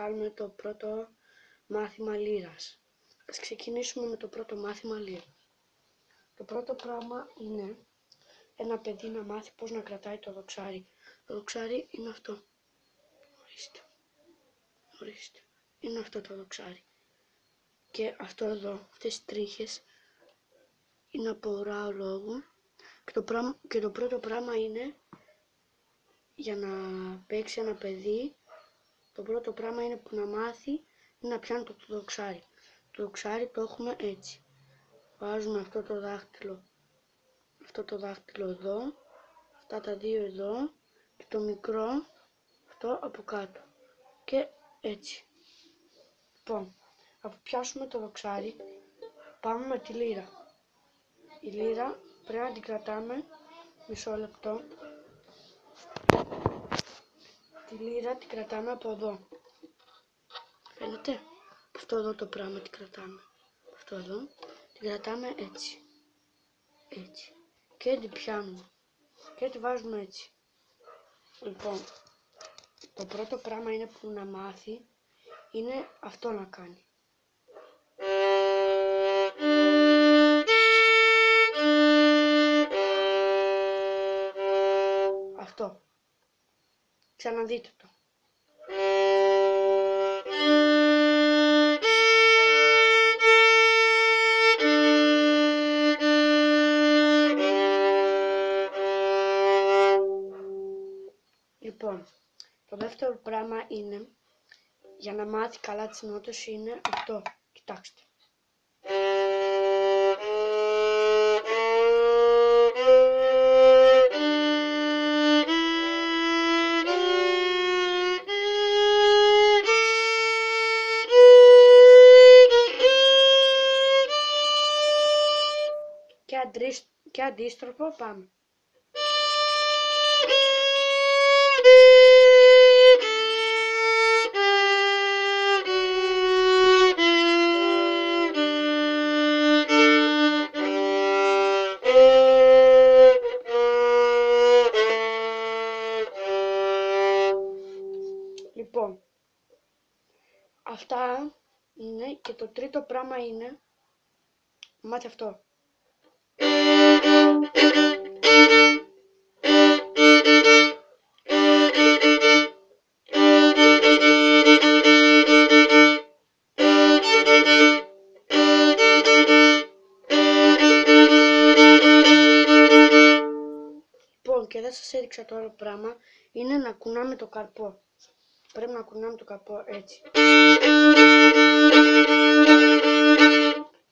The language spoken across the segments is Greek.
κάνουμε το πρώτο μάθημα λύρας. Ας ξεκινήσουμε με το πρώτο μάθημα λύρας. Το πρώτο πράγμα είναι ένα παιδί να μάθει πώς να κρατάει το δοξάρι. Το δοξάρι είναι αυτό. Ορίστε. Είναι αυτό το δοξάρι. Και αυτό εδώ, αυτές οι τρίχες, είναι από ωραίο λόγο. Και το πρώτο πράγμα είναι, για να παίξει ένα παιδί, το πρώτο πράγμα είναι που να μάθει είναι να πιάνει το δοξάρι. Το δοξάρι το έχουμε έτσι. Βάζουμε αυτό το δάχτυλο εδώ, αυτά τα δύο εδώ και το μικρό αυτό από κάτω. Και έτσι. Λοιπόν, αφού πιάσουμε το δοξάρι, πάμε με τη λύρα. Η λύρα πρέπει να την κρατάμε μισό λεπτό. Τη λύρα την κρατάμε από εδώ. Φαίνεται? Αυτό εδώ το πράγμα την κρατάμε. Αυτό εδώ την κρατάμε έτσι. Έτσι. Και την πιάνουμε. Και τη βάζουμε έτσι. Λοιπόν, το πρώτο πράγμα είναι που να μάθει είναι αυτό να κάνει. Αυτό. Ξαναδείτε το. Λοιπόν, το δεύτερο πράγμα είναι, για να μάθει καλά τις νότες, είναι αυτό. Κοιτάξτε. Και αντίστροφο πάμε. Λοιπόν, αυτά είναι, και το τρίτο πράγμα είναι μάθει αυτό. Λοιπόν, και δεν σας έδειξα το άλλο πράγμα, είναι να κουνάμε το καρπό. Πρέπει να κουνάμε το καρπό έτσι.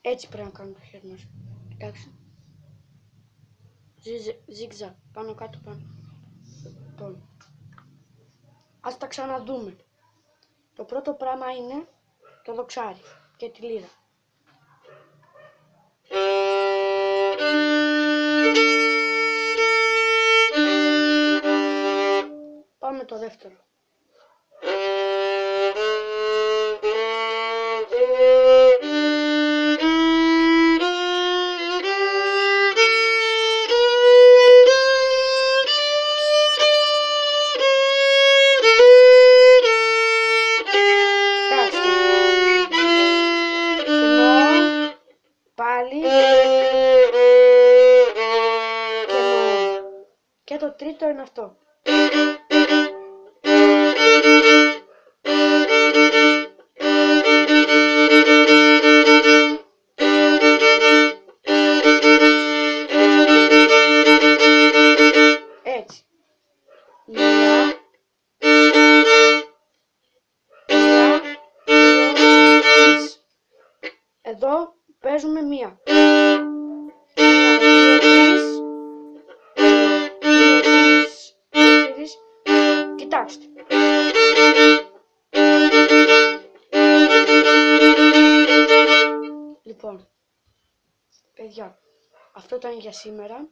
Έτσι πρέπει να κάνουμε το χέρι μας. Κοιτάξτε. Ζίγζα, πάνω κάτω πάνω. Λοιπόν, ας τα ξαναδούμε. Το πρώτο πράγμα είναι το δοξάρι και τη λύρα. Πάμε το δεύτερο. Πάλι και το τρίτο είναι αυτό. Έτσι. Εδώ παίζουμε μία. Κοιτάξτε. Λοιπόν, παιδιά, αυτό ήταν για σήμερα.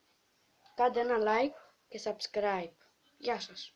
Κάντε ένα like και subscribe. Γεια σας.